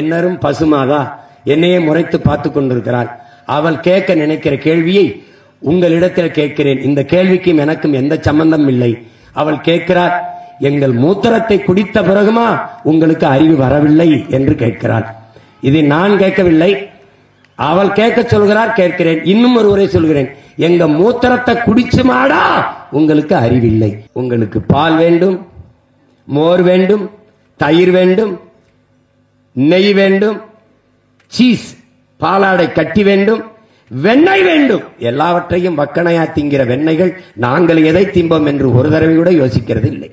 என்னரும் பசுமாதா என்னையே முறைத்து பார்த்து கொண்டிருக்கிறாள். அவள் கேட்க நினைக்கிற கேள்வியை உங்களிடத்தில் கேட்கிறேன். இந்த கேள்விக்கும் எனக்கும் எந்த சம்பந்தம் இல்லை. அவள் கேட்கிறார், எங்கள் மூத்திரத்தை குடித்த பிறகுமா உங்களுக்கு அறிவு வரவில்லை என்று கேட்கிறாள். இதை நான் கேட்கவில்லை, அவள் கேட்க சொல்கிறார், கேட்கிறேன். இன்னும் ஒருவரை சொல்கிறேன், எங்க மூத்திரத்தை குடிச்சு மாடா உங்களுக்கு அறிவில்லை. உங்களுக்கு பால் வேண்டும், மோர் வேண்டும், தயிர் வேண்டும், நெய் வேண்டும், சீஸ் பாலாடை கட்டி வேண்டும், வெண்ணெய் வேண்டும். எல்லாவற்றையும் வக்கணையா திங்கிற வெண்ணெய்கள் நாங்கள் எதை திம்போம் என்று ஒரு தடவை கூட யோசிக்கிறது இல்லை.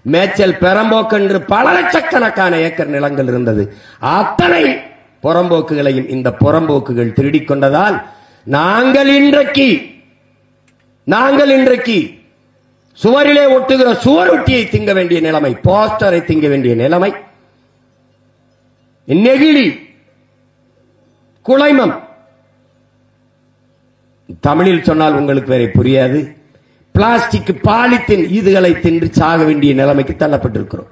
மேச்சல் பெரம்போக்கு என்று பல லட்சக்கணக்கான ஏக்கர் நிலங்கள் இருந்தது. அத்தனை புறம்போக்குகளையும் இந்த புறம்போக்குகள் திருடிக் கொண்டதால் நாங்கள் இன்றைக்கு சுவரிலே ஒட்டுகிற சுவரொட்டியை திங்க வேண்டிய நிலைமை, போஸ்டரை திங்க வேண்டிய நிலைமை, நெகிழி, குளைமம், தமிழில் சொன்னால் உங்களுக்கு வேற புரியாது, பிளாஸ்டிக், பாலித்தீன் இதுகளை தின்று சாக வேண்டிய நிலைமைக்கு தள்ளப்பட்டிருக்கிறோம்.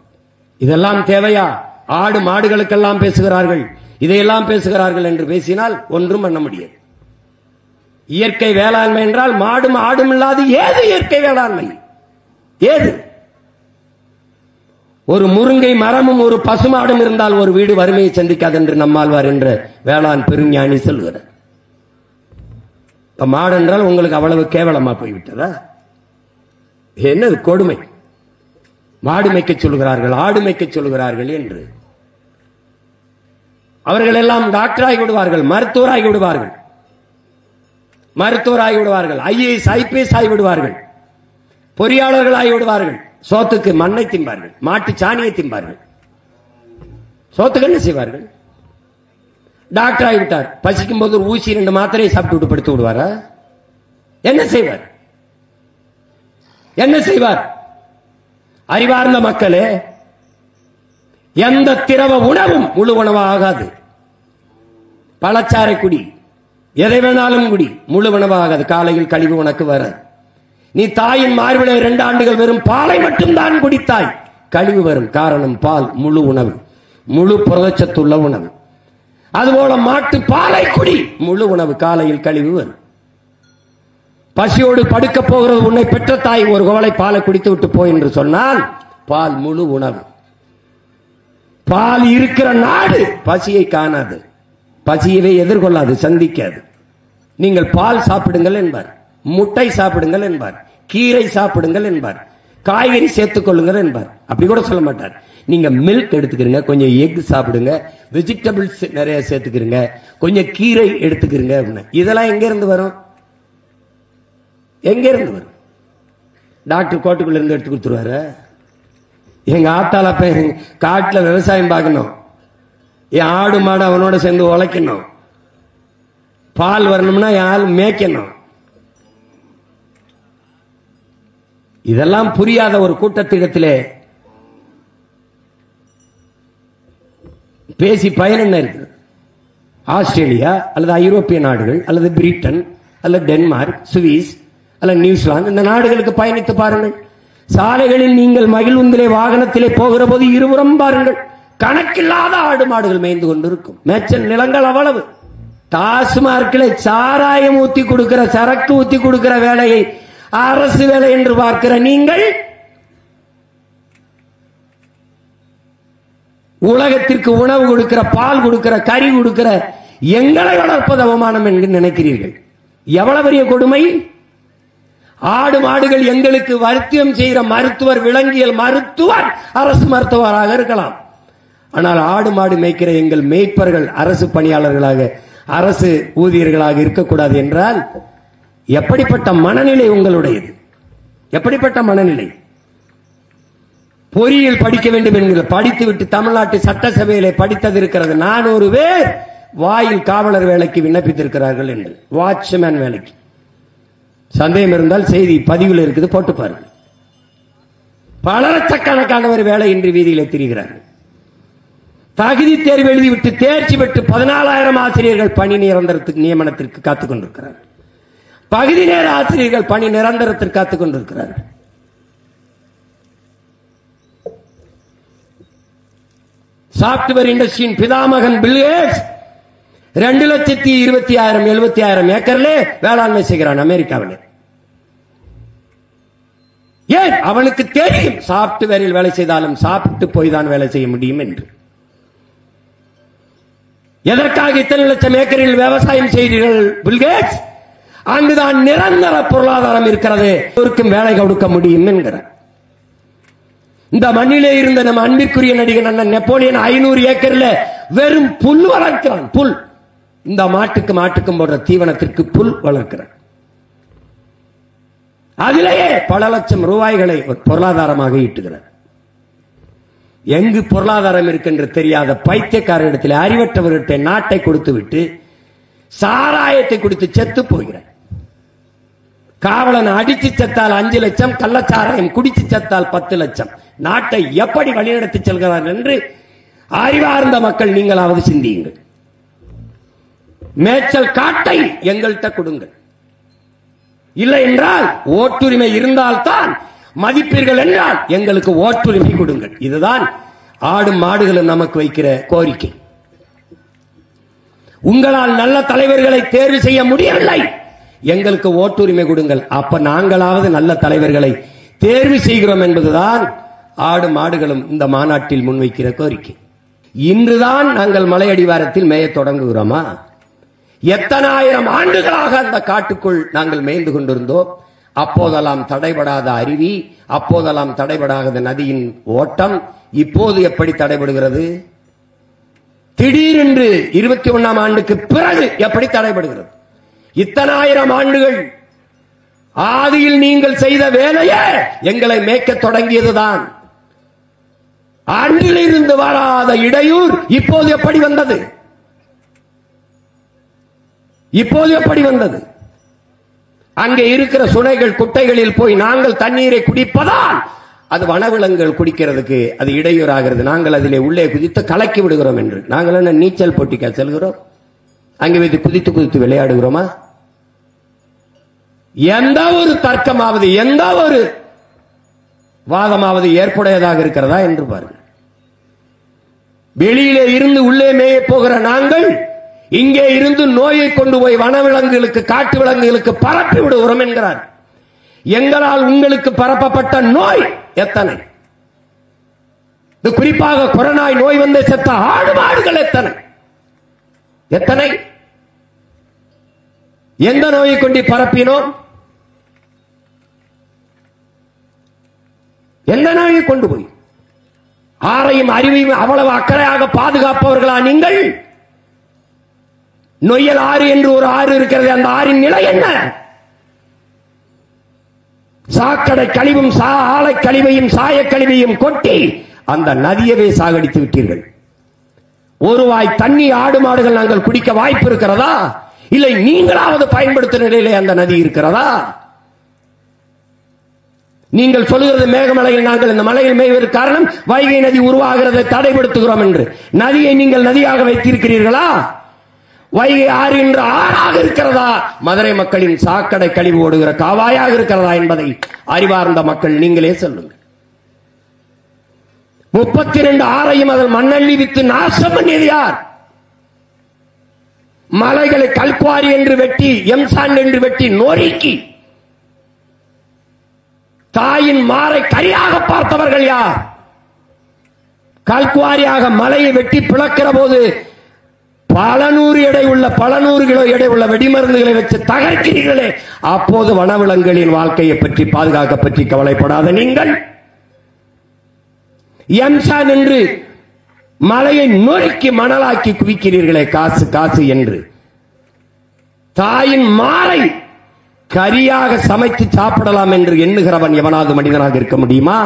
இதெல்லாம் தேவையா? ஆடு மாடுகளுக்கெல்லாம் பேசுகிறார்கள், இதையெல்லாம் பேசுகிறார்கள் என்று பேசினால் ஒன்றும் பண்ண முடியாது. இயற்கை வேளாண்மை என்றால் மாடும் ஆடும் இல்லாது ஏது இயற்கை வேளாண்மை? ஏது? ஒரு முருங்கை மரமும் ஒரு பசுமாடும் இருந்தால் ஒரு வீடு வறுமையை சந்திக்காது என்று நம்மாழ்வார் என்ற வேளாண் பெருஞானி சொல்கிறார். மாடு என்றால் உங்களுக்கு அவ்வளவு கேவலமா போய்விட்டதா? என்னது கொடுமை? மாடு மேய்க்க சொல்கிறார்கள், ஆடு மேய்க்க சொல்கிறார்கள் என்று. அவர்கள் எல்லாம் டாக்டராகி விடுவார்கள், மருத்துவராகி விடுவார்கள், IAS IPS ஆகி விடுவார்கள், பொறியாளர்கள் ஆகி விடுவார்கள். சோத்துக்கு மண்ணை திம்பார்கள், மாட்டு சாணியை திம்பார்கள். சோத்துக்கு என்ன செய்வார்கள்? டாக்டர் ஆகிவிட்டார், பசிக்கும் போது ஊசி 2 மாத்திரையை சாப்பிட்டு படுத்து விடுவாரா? என்ன செய்வார்? அறிவார்ந்த மக்களே, எந்த திரவ உணவும் முழு உணவாக ஆகாது. பழச்சாறை குடி, எதை வேணாலும் குடி, முழு உணவாகாது. காலையில் கழிவு உனக்கு வர. நீ தாயின் மார்பிலே 2 ஆண்டுகள் வெறும் பாலை மட்டும்தான் குடித்தாய், கழிவு வரும். காரணம் பால் முழு உணவு, முழு புரதச்சத்துள்ள உணவு. அதுபோல மாட்டு பாலை குடி, முழு உணவு, காலையில் கழிவு வரும். பசியோடு படுக்க போகிறது உன்னை பெற்ற தாய் ஒரு கோலை பாலை குடித்து விட்டு போய் என்று சொன்னால் பால் முழு உணவு. பால் இருக்கிற நாடு பசியை காணாது, பசியவே எதிர்கொள்ளாது, சந்திக்காது. நீங்கள் பால் சாப்பிடுங்கள் என்பார், முட்டை சாப்பிடுங்கள் என்பார், கீரை சாப்பிடுங்கள் என்பார், காய்கறி சேர்த்துக் கொள்ளுங்கள் என்பார். அப்படி கூட சொல்ல மாட்டார். நீங்க மில்க் எடுத்துக்கிறீங்க, கொஞ்சம் எக் சாப்பிடுங்க, வெஜிடபிள்ஸ் நிறைய சேர்த்துக்கிறீங்க, கொஞ்சம் கீரை எடுத்துக்கிறீங்க அப்படின்னு. இதெல்லாம் எங்க இருந்து வரும்? டாக்டர் கோட்டுக்குள்ள இருந்து எடுத்து கொடுத்துருவாரு. எங்க ஆத்தால காட்டுல விவசாயம் பார்க்கணும், என் ஆடு மாடு அவனோட சேர்ந்து உழைக்கணும், பால் வரணும்னா யாரு மேய்க்கணும். இதெல்லாம் புரியாத ஒரு கூட்டத்திடத்திலே பேசி பயன் என்ன இருக்கு? ஆஸ்திரேலியா அல்லது ஐரோப்பிய நாடுகள் அல்லது பிரிட்டன் அல்லது டென்மார்க், சுவிஸ் அல்லது நியூசிலாந்து, இந்த நாடுகளுக்கு பயணித்து பாருங்கள். சாலைகளில் நீங்கள் மகிழ்வுந்திலே வாகனத்திலே போகிற போது இருபுறம் பாருங்கள், கணக்கில்லாத ஆடு மாடுகள் மேய்ந்து கொண்டிருக்கும். மேய்ச்சல் நிலங்கள் அவ்வளவு. டாஸ்மார்க்கில் சாராயம் ஊத்தி கொடுக்கிற, சரக்கு ஊத்தி கொடுக்கிற வேலையை அரசு வேலை என்று பார்க்கிற நீங்கள் உலகத்திற்கு உணவு கொடுக்கிற, பால் கொடுக்கிற, கறி கொடுக்கிற எங்களை வளர்ப்பது அவமானம் என்று நினைக்கிறீர்கள். எவ்வளவு பெரிய கொடுமை! ஆடு மாடுகள் எங்களுக்கு வைத்தியம் செய்கிற மருத்துவர், விலங்கியல் மருத்துவர் அரசு மருத்துவராக இருக்கலாம். ஆனால் ஆடு மாடு மேய்க்கிற எங்கள் மேய்ப்பர்கள் அரசு பணியாளர்களாக, அரசு ஊழியர்களாக இருக்கக்கூடாது என்றால் எப்படிப்பட்ட மனநிலை உங்களுடையது? எப்படிப்பட்ட மனநிலை? பொறியியல் படிக்க வேண்டும் என்கிற, படித்துவிட்டு தமிழ்நாட்டு சட்டசபையிலே படித்தது இருக்கிறது. 400 பேர் வாயில் காவலர் வேலைக்கு விண்ணப்பித்திருக்கிறார்கள் என்று, வாட்ச்மேன் வேலைக்கு. சந்தேகம் இருந்தால் செய்தி பதிவில் இருக்குது, போட்டு பாருங்கள். பல லட்சக்கணக்கானவர் வேலையின்றி வீதியிலே திரிகிறார்கள். தகுதி தேர்வு எழுதிவிட்டு தேர்ச்சி பெற்று 14,000 ஆசிரியர்கள் பணி நியமனத்திற்கு காத்துக் கொண்டிருக்கிறார்கள். பகுதி நேர ஆசிரியர்கள் பணி நிரந்தரத்திற்கு காத்துக் சாப்ட்வேர் இண்டஸ்ட்ரியின் பிதாமகன் பில் கேட்ஸ் 2,20,000 ஏக்கர்ல வேளாண்மை செய்கிறான் அமெரிக்காவில். ஏன்? அவனுக்கு தெரியும் சாப்ட்வேரில் வேலை செய்தாலும் சாப்பிட்டு போய் தான் வேலை செய்ய முடியும் என்று. எதற்காக இத்தனை லட்சம் ஏக்கரில் விவசாயம் செய்கிறீர்கள் பில் கேட்ஸ்? அங்குதான் நிரந்தர பொருளாதாரம் இருக்கிறது, ஒருக்கும் வேலை கொடுக்க முடியும் என்கிறார். இந்த மண்ணிலே இருந்த நம்ம அன்பிற்குரிய நடிகர் அண்ணன் நெப்போலியன் 500 ஏக்கர்ல வெறும் புல் வளர்க்கிறான். புல், இந்த மாட்டுக்கும் போடுற தீவனத்திற்கு புல் வளர்க்கிறான். அதிலேயே பல லட்சம் ரூபாய்களை பொருளாதாரமாக ஈட்டுகிறார். எங்கு பொருளாதாரம் இருக்கின்ற தெரியாத பைத்தியக்காரரிடத்தில், அறிவற்றவர்கிட்ட நாட்டை கொடுத்து விட்டு சாராயத்தை குடித்து செத்து போகிறார். காவலன் அடிச்சு செத்தால் 5 லட்சம், கள்ளச்சாராயம் குடிச்சு செத்தால் 10 லட்சம். நாட்டை எப்படி வழிநடத்தி செல்கிறார்கள் என்று அறிவார்ந்த மக்கள் நீங்களாவது சிந்தியுங்கள். மேய்ச்சல் காட்டை எங்கள்கிட்ட கொடுங்கள். இல்லை என்றால் ஓட்டுரிமை இருந்தால்தான் மதிப்பீர்கள் என்றால் எங்களுக்கு ஓட்டுரிமை கொடுங்கள். இதுதான் ஆடும் மாடுகளும் நமக்கு வைக்கிற கோரிக்கை. உங்களால் நல்ல தலைவர்களை தேர்வு செய்ய முடியவில்லை, எங்களுக்கு ஓட்டுரிமை கொடுங்கள். அப்ப நாங்களாவது நல்ல தலைவர்களை தேர்வு செய்கிறோம் என்பதுதான் ஆடு மாடுகளும் இந்த மாநாட்டில் முன்வைக்கிற கோரிக்கை. இன்றுதான் நாங்கள் மலையடிவாரத்தில் மேய தொடங்குகிறோமா? எத்தனை ஆயிரம் ஆண்டுகளாக அந்த காட்டுக்குள் நாங்கள் மேய்ந்து கொண்டிருந்தோம். அப்போதெல்லாம் தடைபடாத அருவி, அப்போதெல்லாம் தடைபடாத நதியின் ஓட்டம் இப்போது எப்படி தடைபடுகிறது? திடீரென்று 21ஆம் ஆண்டுக்கு பிறகு எப்படி தடைபடுகிறது? இத்தனை ஆயிரம் ஆண்டுகள் ஆதியில் நீங்கள் செய்த வேலையே எங்களை மேய்க்க தொடங்கியதுதான். அன்றிலிருந்து வராத இடையூர் இப்போது எப்படி வந்தது? இப்போது எப்படி வந்தது? அங்கே இருக்கிற சுனைகள் குட்டைகளில் போய் நாங்கள் தண்ணீரை குடிப்பதால் அது வனவிலங்குகள் குடிக்கிறதுக்கு அது இடையூறாகிறது. நாங்கள் அதிலே உள்ளே குதித்து கலக்கி விடுகிறோம் என்று. நாங்கள் என்ன நீச்சல் போட்டிக்கா செல்கிறோம்? அங்கே வைத்து குதித்து குதித்து விளையாடுகிறோமா? எந்த ஒரு தர்க்கமாவது எந்த ஒரு வாதமாவது ஏற்புடையதாக இருக்கிறதா என்று பாருங்கள். வெளியிலே இருந்து உள்ளே மேய போகிற நாங்கள் இங்கே இருந்து நோயை கொண்டு போய் வனவிலங்குகளுக்கு காட்டு விலங்குகளுக்கு பரப்பி விடுகிறோம் என்கிறார். எங்களால் உங்களுக்கு பரப்பப்பட்ட நோய் எத்தனை? குறிப்பாக கொரோனா நோய் வந்து செத்த ஆடு மாடுகள் எத்தனை எத்தனை? எந்த நோயை கொண்டு பரப்பினோம்? எந்த நோயை கொண்டு போய்? ஆரையும் அறிவையும் அவ்வளவு அக்கறையாக பாதுகாப்பவர்களா நீங்கள்? நொய்யல் ஆறு என்று ஒரு ஆறு இருக்கிறது, அந்த ஆறின் நிலை என்ன? சாக்கடை கழிவும் ஆலை கழிவையும் சாய கழிவையும் கொட்டி அந்த நதியவே சாகடித்து விட்டீர்கள். ஒரு வாய் தண்ணி ஆடு மாடுகள் நாங்கள் குடிக்க வாய்ப்பு இருக்கிறதா? இல்லை நீங்களாவது பயன்படுத்தும் நிலையிலே அந்த நதி இருக்கிறதா? நீங்கள் சொல்லுகிறது மேகமலையில் நாங்கள் இந்த மலையில் மேய்வதற்கு காரணம் வைகை நதி உருவாகிறதை தடைப்படுத்துகிறோம் என்று. நதியை நீங்கள் நதியாக வைத்திருக்கிறீர்களா? வைகை ஆறு என்ற ஆறாக இருக்கிறதா? மதுரை மக்களின் சாக்கடை கழிவு ஓடுகிற காவாயாக இருக்கிறதா என்பதை அறிவார்ந்த மக்கள் நீங்களே சொல்லுங்கள். 32 ஆறையும் அதில் மண்ணள்ளி வித்து நாசம் பண்ணியது யார்? மலைகளை கல்குவாரி என்று வெட்டி எம்சான் என்று வெட்டி நோரிக்கி தாயின் மாறை கரியாக பார்த்தவர்கள் யார்? கல்குவாரியாக மலையை வெட்டி பிளக்கிற போது பல நூறு கிலோ எடை உள்ள வெடிமருந்துகளை வச்சு தகர்க்கிறீர்களே, அப்போது வனவிலங்குகளின் வாழ்க்கையை பற்றி பாதுகாக்க பற்றி கவலைப்படாத நீங்கள் எம்சான் என்று மலையை நொறுக்கி மணலாக்கி குவிக்கிறீர்களே காசு காசு என்று. தாயின் மாறை கரியாக சமைத்து சாப்பிடலாம் என்று எண்ணுகிறவன் எவனாவது மனிதனாக இருக்க முடியுமா?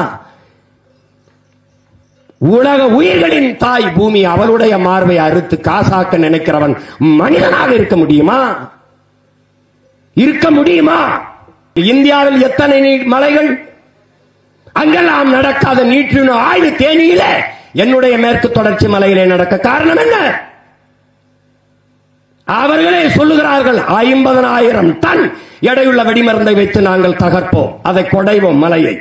உலக உயிர்களின் தாய் பூமி அவளுடைய மார்பை அறுத்து காசாக்க நினைக்கிறவன் மனிதனாக இருக்க முடியுமா? இருக்க முடியுமா? இந்தியாவில் எத்தனை மலைகள்? அங்கெல்லாம் நடக்காத நீற்றின ஆய்வு தேனியில என்னுடைய மேற்கு தொடர்ச்சி மலையிலே நடக்க காரணம் என்ன? அவர்களே சொல்லுகிறார்கள் 50,000 டன் எடையுள்ள வெடிமருந்தை வைத்து நாங்கள் தகர்ப்போம், அதை கொடைவோம் மலையை.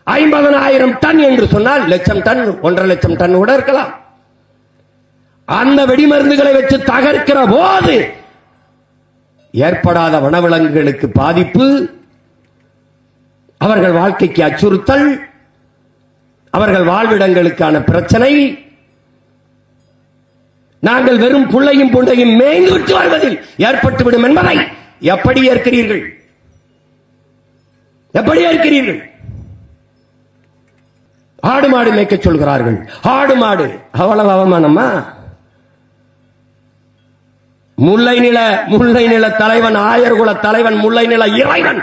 50,000 டன் என்று சொன்னால் லட்சம் டன், 1.5 லட்சம் டன் கூட இருக்கலாம். அந்த வெடிமருந்துகளை வச்சு தகர்க்கிற போது ஏற்படாத வனவிலங்குகளுக்கு பாதிப்பு, அவர்கள் வாழ்க்கைக்கு அச்சுறுத்தல், அவர்கள் வாழ்விடங்களுக்கான பிரச்சனை. நாங்கள் வெறும் புள்ளையும் புண்டையும் மேய்ந்து விட்டு வாழ்வதில் ஏற்பட்டுவிடும் என்பதை எப்படி ஏற்கிறீர்கள்? எப்படி ஏற்கிறீர்கள்? ஆடு மாடு மேய்க்க சொல்கிறார்கள். ஆடு மாடு அவ்வளவு அவமானமா? முல்லை நில தலைவன், ஆயர்குல தலைவன், முல்லை நில இறைவன்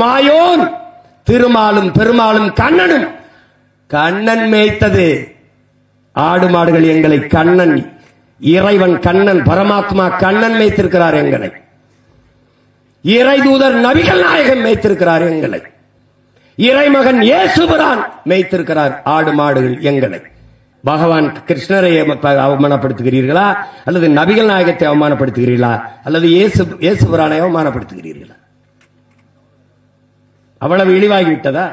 மாயோன் திருமாலும் பெருமாளும் கண்ணனும், கண்ணன் மேய்த்தது ஆடு மாடுகள். எங்களை கண்ணன், இறைவன் கண்ணன், பரமாத்மா கண்ணன் மேய்த்திருக்கிறார் எங்களை. இறை தூதர் நபிகள் நாயகம் மேய்த்திருக்கிறார் எங்களை. இறைமகன் இயேசுபிரான் மேய்த்திருக்கிறார் ஆடு மாடுகள் எங்களை. பகவான் கிருஷ்ணரை அவமானப்படுத்துகிறீர்களா, அல்லது நபிகள் நாயகத்தை அவமானப்படுத்துகிறீர்களா, அல்லது இயேசுபிரானை அவமானப்படுத்துகிறீர்களா? அவ்வளவு இழிவாகிவிட்டதா?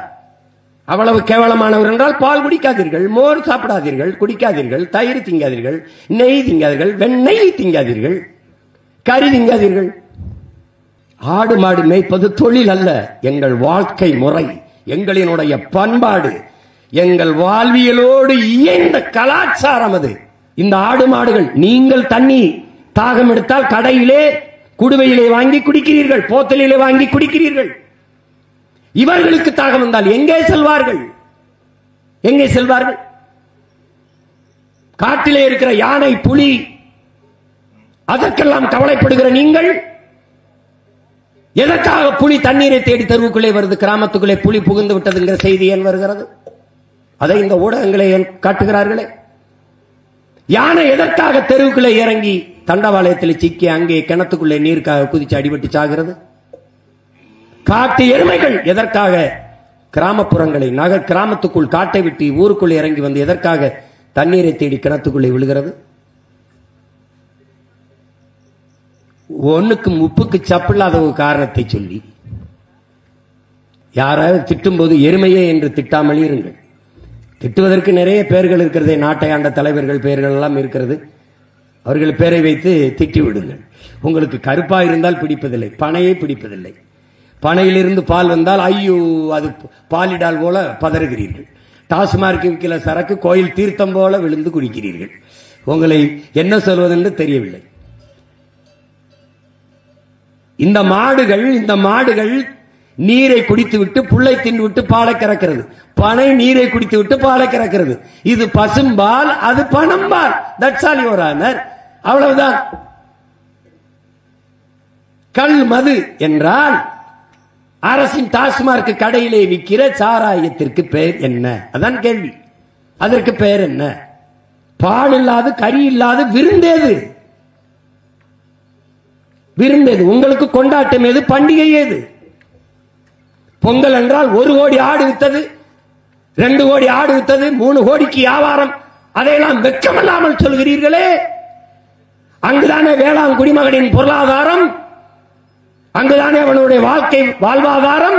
அவ்வளவு கேவலமானவர் என்றால் பால் குடிக்காதீர்கள், மோர் சாப்பிடாதீர்கள், குடிக்காதீர்கள், தயிர் திங்காதீர்கள், நெய் திங்காதீர்கள், வெண்ணெய் திங்காதீர்கள், கறி திங்காதீர்கள். ஆடு மாடு மேய்ப்பது தொழில் அல்ல, எங்கள் வாழ்க்கை முறை, எங்களினுடைய பண்பாடு, எங்கள் வாழ்வியலோடு இயந்த கலாச்சாரம் அது. இந்த ஆடு மாடுகள், நீங்கள் தண்ணி தாகம் எடுத்தால் கடையிலே குடுவையிலே வாங்கி குடிக்கிறீர்கள், போத்தலிலே வாங்கி குடிக்கிறீர்கள். இவர்களுக்கு தாகம் வந்தால் எங்கே செல்வார்கள்? எங்கே செல்வார்கள்? காட்டிலே இருக்கிற யானை, புலி, அதற்கெல்லாம் கவலைப்படுகிற நீங்கள் எதற்காக புலி தண்ணீரை தேடி தெருவுக்குள்ளே வருது? கிராமத்துக்குள்ளே புலி புகுந்து விட்டதுங்கிற செய்தி ஏன் வருகிறது? அதை இந்த ஊடகங்களை காட்டுகிறார்களே. யானை எதற்காக தெருவுக்குள்ளே இறங்கி தண்டவாளயத்தில் சிக்கி அங்கே கிணத்துக்குள்ளே நீருக்காக குதிச்சு அடிபட்டு சாகிறது? காட்டு எருமைகள் எதற்காக கிராமப்புறங்களை, நகர் கிராமத்துக்குள் காட்டை விட்டு ஊருக்குள்ளே இறங்கி வந்து எதற்காக தண்ணீரை தேடி கிணத்துக்குள்ளே விழுகிறது? ஒண்ணுக்கும் உப்புக்கு சப்பில்லாத ஒரு காரணத்தை சொல்லி யாராவது திட்டும் போது எருமையே என்று திட்டாமல் இருங்கள். திட்டுவதற்கு நிறைய பெயர்கள் இருக்கிறதே, நாட்டை ஆண்ட தலைவர்கள் பெயர்கள் எல்லாம் இருக்கிறது, அவர்கள் பெயரை வைத்து திட்டி விடுங்கள். உங்களுக்கு கருப்பா இருந்தால் பிடிப்பதில்லை, பனையை பிடிப்பதில்லை. பனையிலிருந்து பால் வந்தால் ஐயோ அது பாலிடால் போல பதறுகிறீர்கள். டாஸ்மார்க் விற்கிற சரக்கு கோயில் தீர்த்தம் போல விழுந்து குடிக்கிறீர்கள். உங்களை என்ன சொல்வதென்று தெரியவில்லை. இந்த மாடுகள் நீரை குடித்து விட்டு புல்லை தின்னு விட்டு பாலை கறக்கிறது. பனை நீரை குடித்து விட்டு பாலை கறக்கிறது. இது பசும்பால், அது பணம்பால். That's all your honour. அவ்வளவுதான். கல் மது என்றால் அரசின் டாஸ்மார்க் கடையிலே விற்கிற சாராயத்திற்கு பெயர் என்ன? அதான் கேள்வி. அதற்கு பெயர் என்ன? பால் இல்லாது, கறி இல்லாது விருந்தேது. விருந்தது. உங்களுக்கு கொண்டாட்டம் ஏது? பண்டிகை ஏது? பொங்கல் என்றால் 1 கோடி ஆடு வித்தது, 2 கோடி ஆடு வித்தது, 3 கோடிக்கு வியாபாரம். அதையெல்லாம் வெட்கமில்லாமல் சொல்கிறீர்களே. அங்குதானே வேளாண் குடிமகனின் பொருளாதாரம், அங்குதானே அவனுடைய வாழ்க்கை வாழ்வாதாரம்,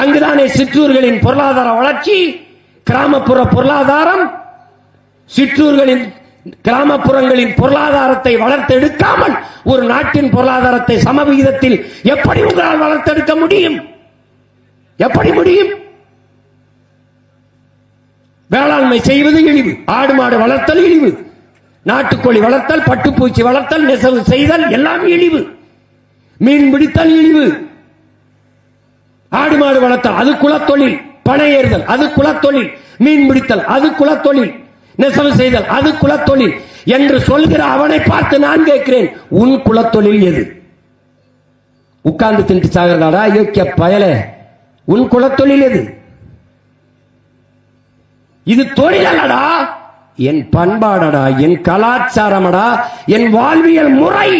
அங்குதானே சிற்றூர்களின் பொருளாதார வளர்ச்சி, கிராமப்புற பொருளாதாரம். சிற்றூர்களின் கிராமப்புறங்களின் பொருளாதாரத்தை வளர்த்தெடுக்காமல் ஒரு நாட்டின் பொருளாதாரத்தை சமவிகிதத்தில் எப்படி உங்களால் வளர்த்தெடுக்க முடியும்? எப்படி முடியும்? வேளாண்மை செய்வது இழிவு, ஆடு மாடு வளர்த்தல் இழிவு, நாட்டுக்கோழி வளர்த்தல், பட்டுப்பூச்சி வளர்த்தல், நெசவு செய்தல் எல்லாம் இழிவு. மீன் பிடித்தல் இழிவு, ஆடு மாடு வளர்த்தல் அது குலத்தொழில், பனை ஏறுதல் அது குலத்தொழில், மீன் பிடித்தல் அது குலத்தொழில், நெசவு செய்தல் அது குலத்தொழில் என்று சொல்கிற அவனை பார்த்து நான் கேட்கிறேன், உன் குலத்தொழில் எது? உட்கார்ந்து தின்ட்டு சாகிறதாடா யோக்கிய பயலே, உன் குலத்தொழில் எது? இது தொழிலடா, என் பண்பாடடா, என் கலாச்சாரமடா, என் வாழ்வியல் முறை,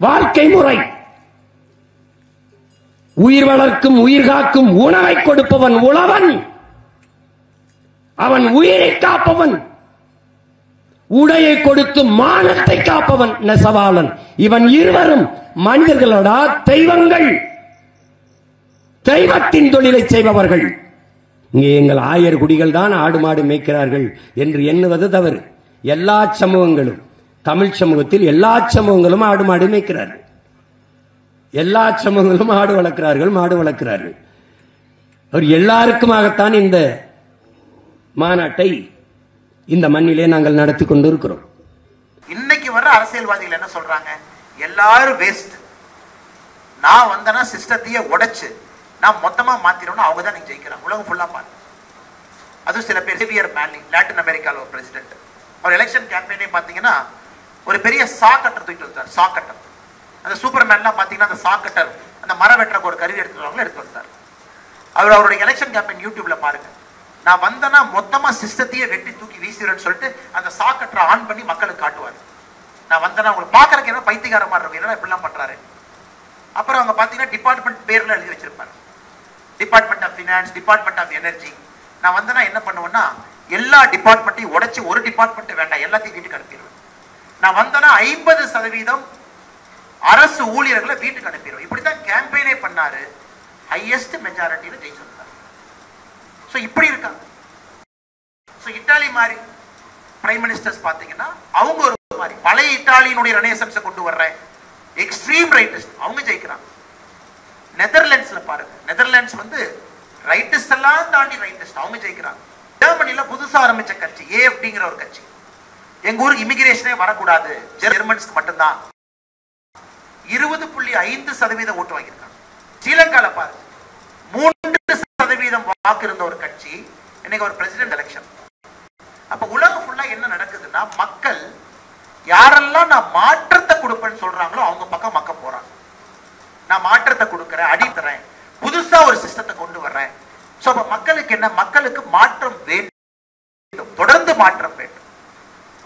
வாழ்க்கை முறை. உயிர் வளர்க்கும், உயிர் காக்கும் உணவை கொடுப்பவன் உழவன், அவன் உயிரை காப்பவன். உடையை கொடுத்து மானத்தை காப்பவன் நெசவாளன். இவன் இருவரும் மனிதர்களடா, தெய்வங்கள். தெய்வத்தின் தொழிலை செய்பவர்கள். இங்கே எங்கள் ஆயர் குடிகள் தான் ஆடு மாடு மேய்க்கிறார்கள் என்று எண்ணுவது தவறு. எல்லா சமூகங்களும், தமிழ் சமூகத்தில் எல்லா சமூகங்களும் ஆடு மாடு மேய்க்கிறார்கள். எல்லா சமூகங்களும் ஆடு வளர்க்கிறார்கள், மாடு வளர்க்கிறார்கள். அவர் எல்லாருக்குமாகத்தான் இந்த மாநாட்டை இந்த மண்ணிலே நாங்கள் நடத்தி கொண்டிருக்கிறோம். இன்னைக்கு வர அரசியல்வாதிகள் என்ன சொல்றாங்க? எல்லாரும் வேஸ்ட், நான் வந்தனா சிஸ்டத்தையே உடைச்சு நான் மொத்தமா மாத்திரணும், அவங்க தான் நீங்க ஜெயிக்கிறாங்க. உலகம் ஃபுல்லா பாருங்க. அது சில பேர், சேவியர் மேன்லி, லாட்டின் அமெரிக்கால ஒரு பிரசிடென்ட், அவர் எலெக்ஷன் கேம்பெயினே பாத்தீங்கன்னா ஒரு பெரிய சாக்கட்டர் தூக்கிட்டு வந்தார். சாக்கட்டர், அந்த சூப்பர்மேன்லாம் பாத்தீங்கன்னா அந்த சாக்கட்டர், அந்த மரம் வெட்டுறக்கு ஒரு கருவி எடுத்து வந்தார். அவருடைய எலெக்ஷன் கேம்பெயின் யூடியூப்ல பாருங்க. நான் வந்தனா மொத்தமா சிஸ்டத்தையே வெட்டி தூக்கி வீசுறேன்னு சொல்லிட்டு அந்த சாக்கட்டரை ஆன் பண்ணி மக்களுக்கு காட்டுவாரு. நான் வந்தனா உங்களுக்கு பாக்குறதுக்கு என்ன பைத்தியக்கார மாதிரி இருக்கும், என்னடா இப்படிலாம் பண்றாரு. அப்புறம் அவங்க பாத்தீங்கன்னா டிபார்ட்மெண்ட் பேர்ல எழுதி வச்சிருப்பாரு, department of finance, department of energy. நான் வந்தனா என்ன பண்ணுவேன்னா எல்லா டிபார்ட்மெண்ட்டையும் உடைச்சு ஒரு டிபார்ட்மெண்ட் வேண்டாம் எல்லாத்தையும் வீட்டுக்கு அனுப்பிடுவேன். நான் வந்தனா 50% அரசு ஊழியர்களை வீட்டுக்கு அனுப்பிடுவேன். இப்படித்தான் கேம்பெயினே பண்ணாரு. ஹையஸ்ட் மெஜாரிட்டியில ஜெயிச்சு வந்தார். சோ இப்படி இருக்காங்க. சோ இத்தாலி மாதிரி பிரைம் மினிஸ்டர்ஸ் பாத்தீங்கன்னா அவங்க ஒரு மாதிரி பழைய இத்தாலியினுடைய ரெனேசன்ஸை கொண்டு வர்ற எக்ஸ்ட்ரீம் ரைட்டிஸ்ட், அவங்க ஜெயிக்கிறாங்க. நெதர்லாண்ட்ஸ்ல பாருங்க, நெதர்லாண்ட்ஸ் வந்து ரைட்டிஸ்ட் எல்லாம் தாண்டி ரைட்டிஸ்ட், அவங்க ஜெயிக்கிறாங்க. ஜெர்மனில புதுசா ஆரம்பிச்ச கட்சி ஏஎஃப்டிங்கிற ஒரு கட்சி, எங்க ஊருக்கு இமிகிரேஷனே வரக்கூடாது, ஜெர்மன்ஸ்க்கு மட்டும்தான், 20.5% ஓட்டு வாங்கியிருக்காங்க. ஸ்ரீலங்கால பாருங்க 3% வாக்கு இருந்த ஒரு கட்சி இன்னைக்கு ஒரு பிரசிடென்ட் எலெக்ஷன். அப்ப உலகம் ஃபுல்லா என்ன நடக்குதுன்னா, மக்கள் யாரெல்லாம் நான் மாற்றத்தை கொடுப்பேன்னு சொல்றாங்களோ அவங்க பக்கம் மக்கள் போறாங்க. நான் மாற்றத்தை கொடுக்கறேன், அடித்தறேன், புதுசா ஒரு சிஸ்டத்தை கொண்டு வர்றேன். சோ அப்ப மக்களுக்கு என்ன, மக்களுக்கு மாற்றம் வேண்டும், தொடர்ந்து மாற்றம் வேண்டும்.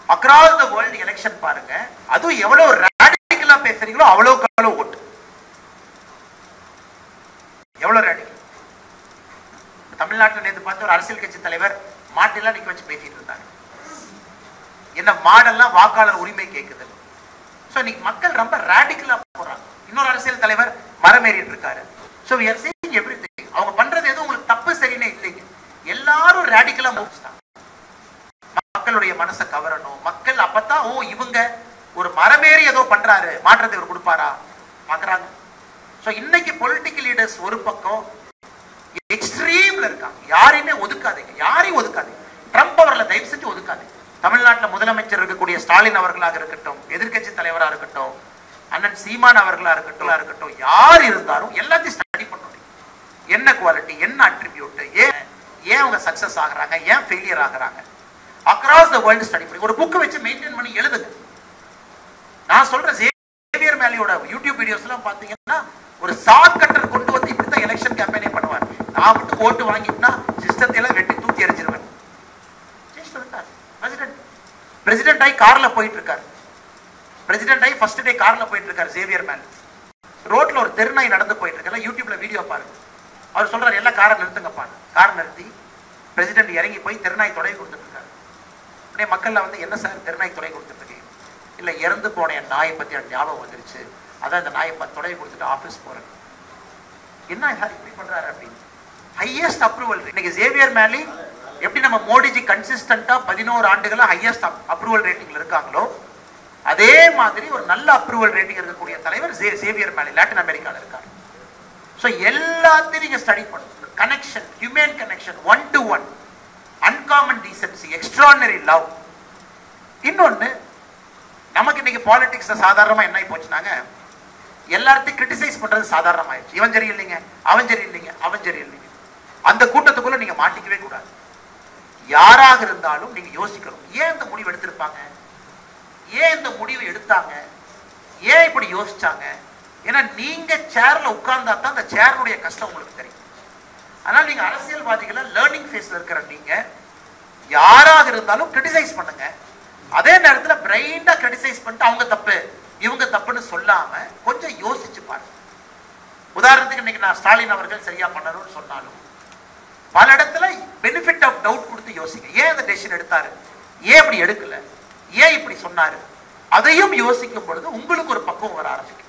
அக்ராஸ் தி வேர்ல்ட் எலெக்ஷன் பாருங்க, அதுவும் எவ்வளவு ராடிக்கலா பேசுறீங்களோ அவ்வளவுக்கு அவ்வளவு ஓட்டு. எவ்வளவு ராடிக்கல். தமிழ்நாட்டில் நேற்று பார்த்து ஒரு அரசியல் கட்சி தலைவர் மாட்டெல்லாம் நிக்க வச்சு பேசிட்டு இருந்தாங்க. என்ன மாடெல்லாம் வாக்காளர் உரிமை கேட்குது. சோ இன்னைக்கு மக்கள் ரொம்ப ராடிக்கலா போறாங்க. இன்னொரு அரசியல் தலைவர் மரமேறிட்டு இருக்காரு. So we are seeing everything. அவங்க பண்றது எதுவும் உங்களுக்கு தப்பு சரினே இல்லைங்க, எல்லாரும் ராடிக்கலா மூவ்ஸ் தான். மக்களுடைய மனசை கவரணும். மக்கள் அப்பதான் ஓ இவங்க ஒரு மரமேறி ஏதோ பண்றாரு, மாற்றத்தை இவர் கொடுப்பாரா பாக்குறாங்க. சோ இன்னைக்கு பொலிட்டிக்கல் லீடர்ஸ் ஒரு பக்கம் எக்ஸ்ட்ரீம்ல இருக்காங்க. யாரையுமே ஒதுக்காதீங்க, யாரையும் ஒதுக்காதீங்க. ட்ரம்ப் அவர்களை தயவு செஞ்சு ஒதுக்காதீங்க. தமிழ்நாட்டில் முதலமைச்சர் இருக்கக்கூடிய ஸ்டாலின் அவர்களாக இருக்கட்டும், எதிர்கட்சி தலைவராக இருக்கட்டும், அண்ணன் சீமான் அவர்களா இருக்கட்டும், யார் இருந்தாலும் எல்லாத்தையும் ஸ்டடி பண்ணணும். என்ன குவாலிட்டி, என்ன அட்ரிபியூட், ஏன் அவங்க சக்சஸ் ஆகுறாங்க, ஏன் ஃபெயிலியர் ஆகுறாங்க, அக்ராஸ் தி வேர்ல்ட் ஸ்டடி பண்ணி ஒரு புக் வச்சு மெயின்டைன் பண்ணி எழுதுங்க. நான் சொல்றேன், சேவியர் மேலியோட யூடியூப் வீடியோஸ் எல்லாம் பாத்தீங்கன்னா ஒரு ஷார்ட் கட்டர் கொண்டு வந்து இப்படித்தான் எலெக்ஷன் கேம்பெயினே பண்ணுவார். நான் மட்டும் ஓட்டு வாங்கிட்டா சிஸ்டத்தை எல்லாம் வெட்டி தூக்கி எறிஞ்சிருவேன். பிரசிடென்ட் ஆகி கார்ல போயிட்டு இருக்காரு, பிரசிடென்ட் ஆகி ஃபர்ஸ்ட் டே கார்ல போயிட்டு இருக்காரு சேவியர் மேன். ரோட்ல ஒரு தெருநாய் நடந்து போயிட்டு இருக்க, யூடியூப்ல வீடியோ பாருங்க. அவர் சொல்றாரு எல்லா காரை நிறுத்துங்கப்பா. கார் நிறுத்தி பிரசிடென்ட் இறங்கி போய் தெருநாய் தொடை கொடுத்துட்டு இருக்காரு. உடனே மக்கள்ல வந்து என்ன சார் தெருநாய் தொடை கொடுத்துட்டு இருக்கீங்க? இல்ல இறந்து போன என் நாயை பத்தி எனக்கு ஞாபகம் வந்துருச்சு, அதான் இந்த நாயை தொடை கொடுத்துட்டு ஆபீஸ் போறேன். என்ன இப்படி பண்றாரு அப்படின்னு ஹையஸ்ட் அப்ரூவல். இன்னைக்கு சேவியர் மேலி எப்படி நம்ம மோடிஜி கன்சிஸ்டன்டா 11 ஆண்டுகளா ஹையஸ்ட் அப்ரூவல் ரேட்டிங்ல இருக்காங்களோ, அதே மாதிரி ஒரு நல்ல அப்ரூவல் ரேட்டிங் இருக்கக்கூடிய தலைவர் சேவியர் மேலி லாட்டின் அமெரிக்கால இருக்காரு. சோ எல்லாத்தையும் நீங்க ஸ்டடி பண்ணணும். Connection, human connection, one to one, uncommon decency, extraordinary love. இன்னொன்னு, நமக்கு இன்னைக்கு பாலிடிக்ஸ் சாதாரணமா என்ன போச்சுனாங்க, எல்லாத்தையும் கிரிட்டிசைஸ் பண்றது சாதாரணமாயிடுச்சு. இவன் சரி இல்லைங்க, அவன் சரி இல்லைங்க, அவன் சரி இல்லைங்க. அந்த கூட்டத்துக்குள்ள நீங்க மாட்டிக்கவே கூடாது. யாராக இருந்தாலும் நீங்க யோசிக்கணும், ஏன் இந்த முடிவு எடுத்திருப்பாங்க, ஏன் இந்த முடிவு எடுத்தாங்க, ஏன் இப்படி யோசிச்சாங்க. ஏன்னா நீங்க சேர்ல உட்கார்ந்தா தான் அந்த சேருடைய கஷ்டம் உங்களுக்கு தெரியும். அதனால நீங்க அரசியல்வாதிகளை லேர்னிங் ஃபேஸ்ல இருக்கிற நீங்க யாராக இருந்தாலும் கிரிட்டிசைஸ் பண்ணுங்க. அதே நேரத்தில் பிரைண்டா கிரிட்டிசைஸ் பண்ணிட்டு அவங்க தப்பு இவங்க தப்புன்னு சொல்லாம கொஞ்சம் யோசிச்சு பாருங்க. உதாரணத்துக்கு இன்னைக்கு நான் ஸ்டாலின் அவர்கள் சரியா பண்ணணும்னு சொன்னாலும் பல இடத்துல பெனிஃபிட் ஆஃப் டவுட் கொடுத்து யோசிங்க. ஏன் இந்த டெசிஷன் எடுத்தாரு, ஏன் இப்படி எடுக்கல, ஏன் இப்படி சொன்னாரு, அதையும் யோசிக்கும் பொழுது உங்களுக்கு ஒரு பக்குவம் வர ஆரம்பிக்கும்.